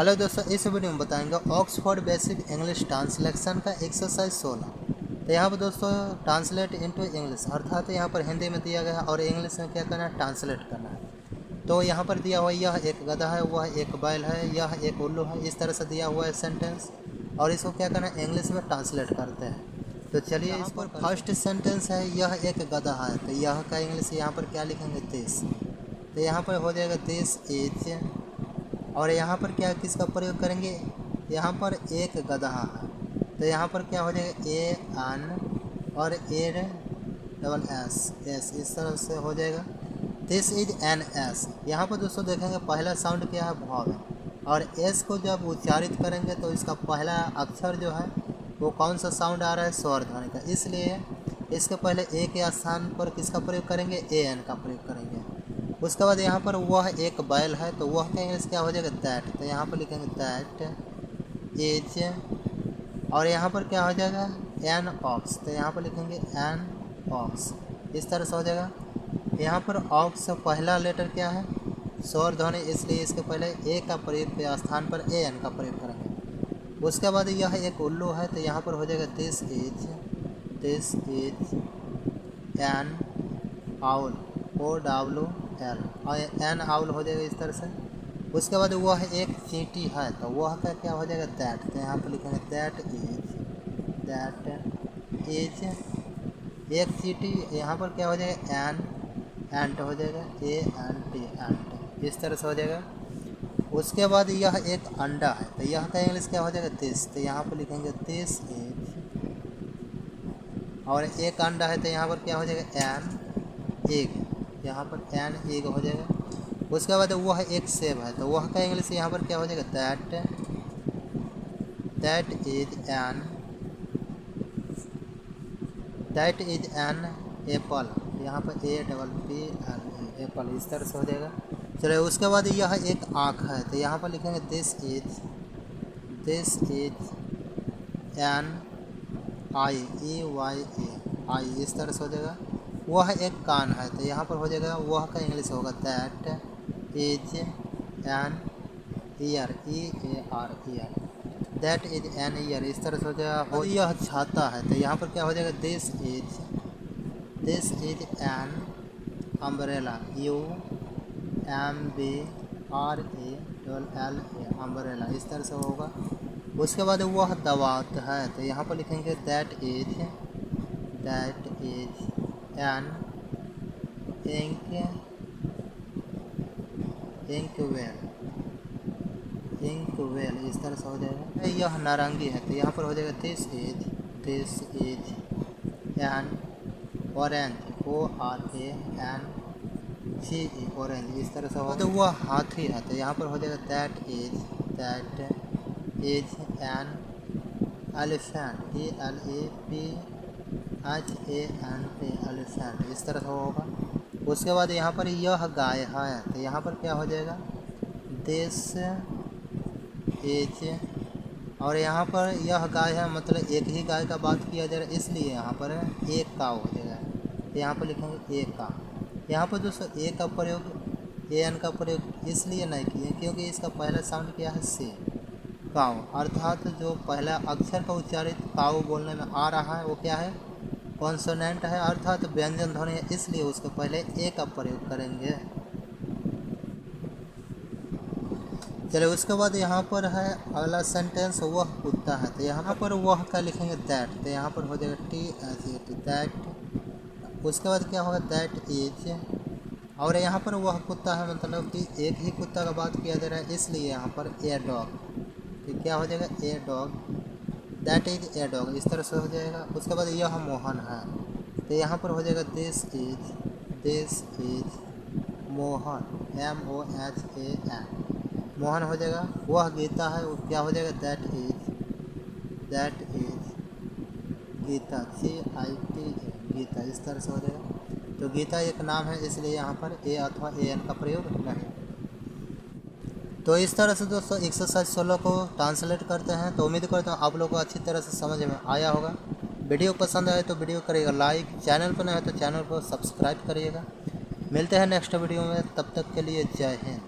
Hello दोस्तों, इस video में बताएंगे ऑक्सफोर्ड बेसिक इंग्लिश ट्रांसलेशन का एक्सरसाइज 16। तो यहाँ पर दोस्तों ट्रांसलेट इनटू इंग्लिश अर्थात यहाँ पर हिंदी में दिया गया है और इंग्लिश में क्या करना है, ट्रांसलेट करना है। तो यहाँ पर दिया हुआ यह एक गधा है, वह एक बैल है, यह एक उल्लू है, इस तरह से दिया हुआ है सेंटेंस और इसको क्या करना है, इंग्लिश में ट्रांसलेट करते हैं। तो चलिए इस पर फर्स्ट सेंटेंस है, यह एक गधा है, तो यह का इंग्लिश यहाँ पर क्या लिखेंगे, दिस। तो यहाँ पर हो जाएगा दिस इज। और यहाँ पर क्या किसका प्रयोग करेंगे, यहाँ पर एक गधा है, तो यहाँ पर क्या हो जाएगा, ए एन और ए डबल एस, एस इस तरह से हो जाएगा। This is N S. यहाँ पर दोस्तों देखेंगे पहला साउंड क्या है, भॉव है, और एस को जब उच्चारित करेंगे तो इसका पहला अक्षर जो है वो कौन सा साउंड आ रहा है, स्वर ध्वनि का, इसलिए इसके पहले ए के स्थान पर किसका प्रयोग करेंगे, ए एन का प्रयोग करेंगे। उसके बाद यहाँ पर वह एक बैल है, तो वह का इंग्लिश क्या हो जाएगा, दैट। तो यहाँ पर लिखेंगे दैट इज। और यहाँ पर क्या हो जाएगा, एन ऑक्स, तो यहाँ पर लिखेंगे एन ऑक्स, इस तरह से हो जाएगा। यहाँ पर ऑक्स पहला लेटर क्या है, स्वर ध्वनि, इसलिए इसके पहले ए का प्रयोग के स्थान पर ए एन का प्रयोग करेंगे। उसके बाद यह एक उल्लू है, तो यहाँ पर हो जाएगा this is an owl, O W L, और एन आउल हो जाएगा इस तरह से। उसके बाद वह एक चींटी है, तो वह का क्या हो जाएगा, दैट। तो यहाँ पर लिखेंगे दैट इज एक चींटी, यहाँ पर क्या हो जाएगा, एन एंट हो जाएगा, ए एन टी एंट, इस तरह से हो जाएगा। उसके बाद यह एक अंडा है, तो यह का इंग्लिश क्या हो जाएगा, दिस। तो यहाँ पर लिखेंगे दिस इज। और एक अंडा है, तो यहाँ पर क्या हो जाएगा, एन एग, यहाँ पर एन एग हो जाएगा। उसके बाद वह एक सेब है, तो वह का इंग्लिश यहाँ पर क्या हो जाएगा, दैट इज एन एप्पल, यहाँ पर A double P L, Apple, इस तरह से हो जाएगा। चलिए उसके बाद यह एक आँख है, तो यहाँ पर लिखेंगे this is N I, E Y A, I, इस तरह से हो जाएगा। वह एक कान है, तो यहाँ पर हो जाएगा, वह का इंग्लिश होगा that is an year, E A R, year, that is an year, इस तरह से हो जाएगा। और यह छाता है, तो यहाँ पर क्या हो जाएगा, this is an umbrella, U M B R E double L A, umbrella, इस तरह से होगा। उसके बाद वह दवात है, तो यहाँ पर लिखेंगे दैट इज एन इंकवेल, इस तरह से हो जाएगा। यह नारंगी है, तो यहाँ पर हो जाएगा this is an orange, O R A N C E, orange, इस तरह से हो। तो वह हाथी है, तो यहाँ पर हो जाएगा that is an elephant, E L A P H A N T, elephant, इस तरह से होगा। उसके बाद यहाँ पर यह गाय है, तो यहाँ पर क्या हो जाएगा, दिस इज। और यहाँ पर यह गाय है, मतलब एक ही गाय का बात किया जा रहा है, इसलिए यहाँ पर एक काव हो जाएगा, तो यहाँ पर लिखेंगे ए का। यहाँ पर दोस्तों ए का प्रयोग, ए एन का प्रयोग इसलिए नहीं किए क्योंकि इसका पहला साउंड क्या है, से, काव, अर्थात जो पहला अक्षर का उच्चारित काव बोलने में आ रहा है वो क्या है, कॉन्सोनेंट है, अर्थात व्यंजन ध्वनि है, इसलिए उसके पहले ए का प्रयोग करेंगे। चलिए उसके बाद यहाँ पर है अगला सेंटेंस, वह कुत्ता है, तो यहाँ पर वह का लिखेंगे दैट, तो यहाँ पर हो जाएगा T H A T, that. उसके बाद क्या होगा, दैट इज। और यहाँ पर वह कुत्ता है, मतलब कि एक ही कुत्ता का बात किया जा रहा है, इसलिए यहाँ पर ए डॉग, तो क्या हो जाएगा, a dog, that is a dog, इस तरह से हो जाएगा। उसके बाद यह मोहन है, तो यहाँ पर हो जाएगा this is Mohan, M O H A N, Mohan हो जाएगा। वह गीता है, वो क्या हो जाएगा, that is Geeta, C I T A, Geeta, इस तरह से हो जाएगा। तो गीता एक नाम है, इसलिए यहाँ पर ए अथवा ए एन का प्रयोग नहीं। तो इस तरह से दोस्तों एक्सरसाइज 16 को ट्रांसलेट करते हैं। तो उम्मीद करता हूँ आप लोगों को अच्छी तरह से समझ में आया होगा। वीडियो पसंद आए तो वीडियो करिएगा लाइक, चैनल पर नए हो तो चैनल को सब्सक्राइब करिएगा। मिलते हैं नेक्स्ट वीडियो में, तब तक के लिए जय हिंद।